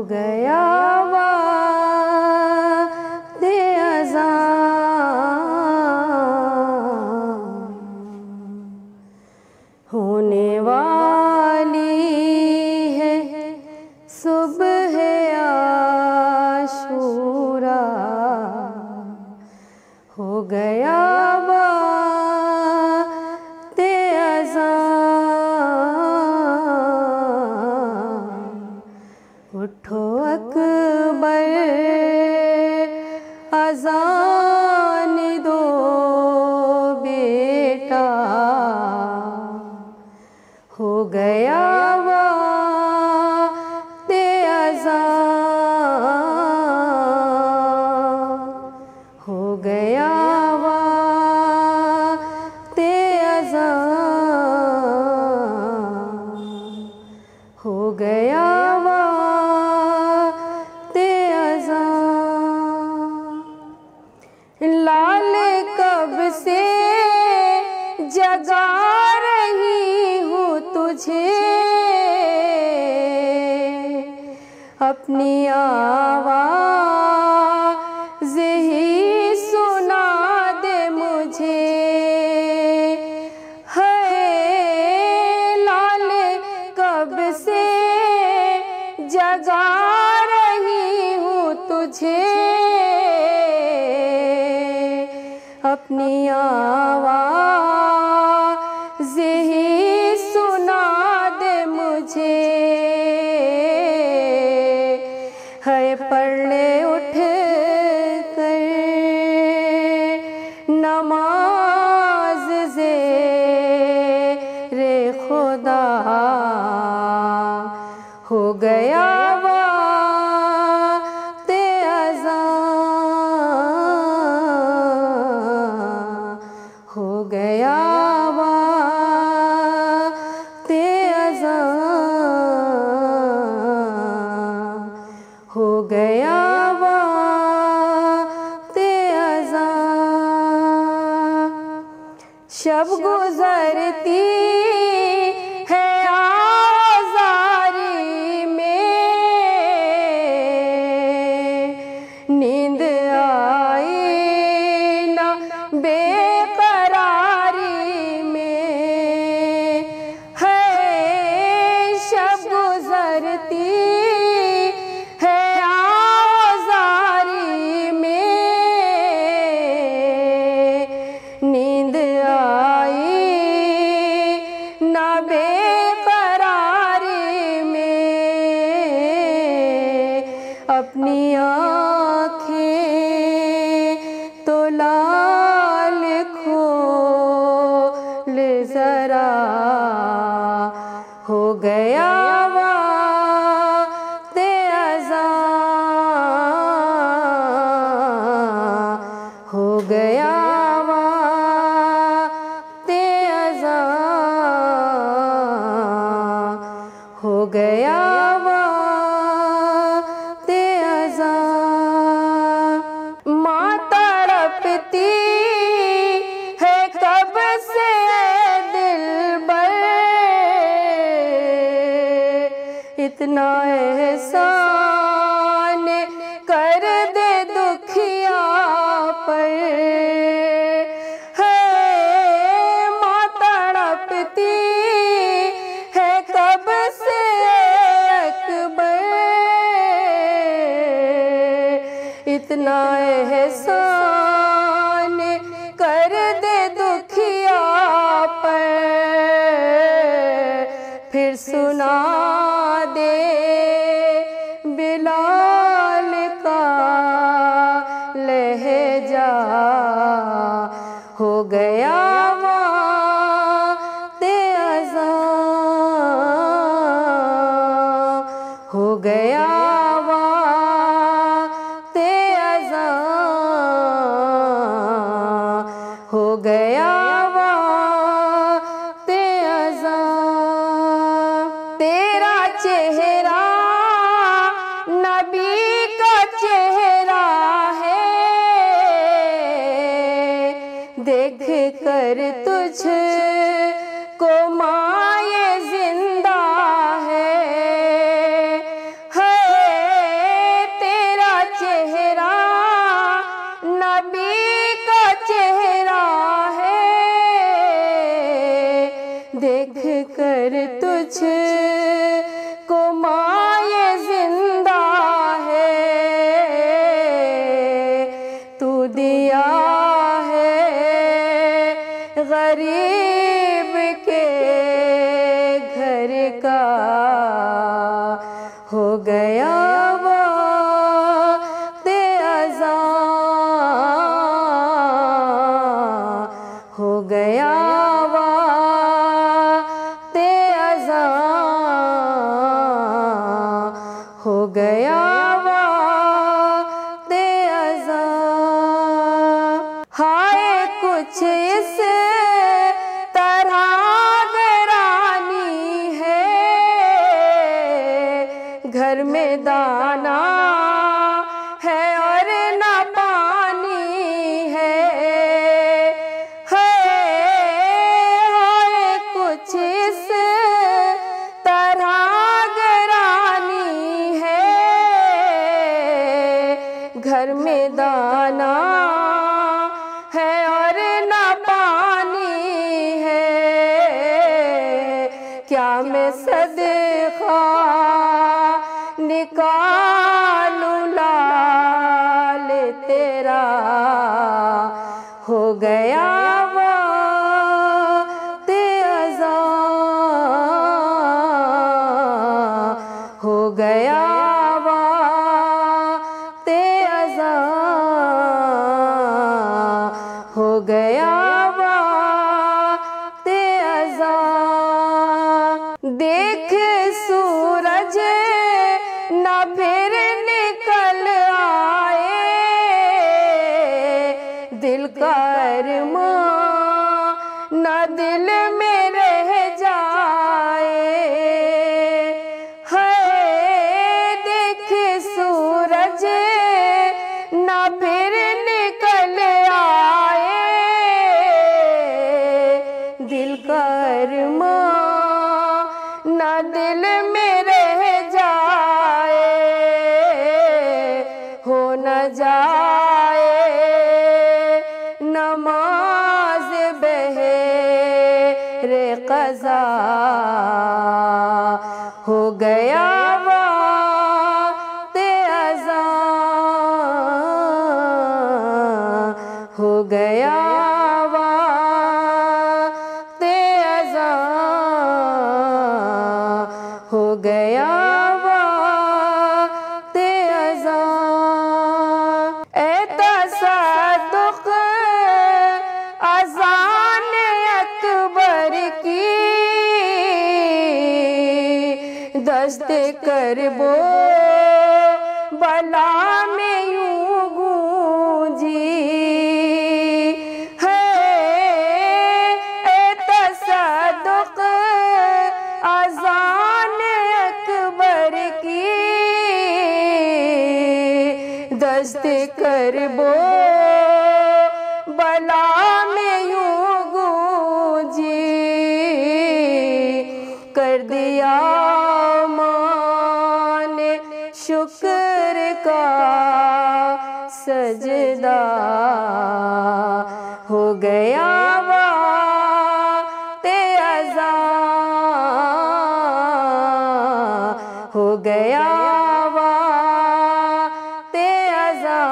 गया वादे अज़ां, होने वाली है सुबह आशूरा। हो गया वादे अज़ां, उठो अकबर अज़ान दो बेटा। हो गया वादे अज़ां, हो गया वादे अज़ां, हो गया वादे अज़ां। लाल कब से जगा रही हूँ तुझे, अपनी आवाज़ ही सुना दे मुझे। है लाल कब से जगा रही हूँ तुझे, अपनी आवाज़ ही सुना दे मुझे। है पढ़ ले उठ कर नमाज ज़ेरे खुदा। हो गया वादे अज़ां, हो गया वादे अज़ां, हो गया वादे अज़ां। शब गुज़रती है आज़ारी में, नींद आई ना बेकरारी में। है शब गुज़रती है आज़ारी में, नींद आई ना बेकरारी में। अपनी आँखें तो लाल खोल ज़रा। हो गया वादे अज़ां, हो गया वादे अज़ां, हो गया वादे अज़ां। माँ तड़पती है कब से दिलबर, इतना एहसान कर दे दुखिया पर। है माँ तड़पती है कब से अकबर, इतना एहसान कर दे दुखिया पर। फिर सुना दे बिलाल का लहजा। हो गया वादे अज़ां, हो गया वादे अज़ां, हो गया वादे अज़ां। तेरा चेहरा नबी का चेहरा है, देख कर तुझ को माँ ये जिंदा है। हो गया वक़्ते अज़ां, हो गया वक़्ते अज़ां, हो गया वक़्ते अज़ां। हाय कुछ इस तरह गरानी है, घर में दाना है और न पानी है। हाय कुछ इस तरह गरानी है, घर में दाना है और न पानी है। क्या मैं सदका निकालूं लाल तेरा, हो गया वक़्ते अज़ां, हो गया वक़्ते अज़ां, हो गया वक़्ते अज़ां। देख सूरज न फिर निकल आए, दिल का अरमां न दिल में रह जाए। है देख सूरज न फिर निकल आए, दिल का अरमां न दिल में रह जाए। हो न जाए नमाज बहरे क़ज़ा, हो गया वक़्ते अज़ां, हो गया वक़्ते अज़ां, हो गया वक़्ते अज़ां। ए तसद्दुक़ अज़ान अकबर की, दस्ते करबो बला में यूं गूंजी है। ए तसद्दुक़ अज़ान अकबर की, दस्ते करबो बला में यूं गूंजी। कर दिया माने शुक्र का सजदा, हो गया वक़्ते अज़ां, हो गया वक़्ते अज़ां,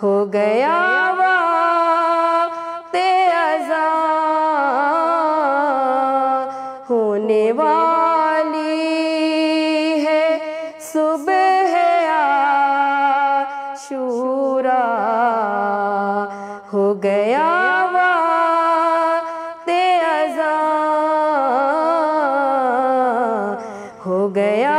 हो गया वक़्ते अज़ां। होने वाली है सुबह आशूरा, हो गया वक़्ते अज़ां, हो गया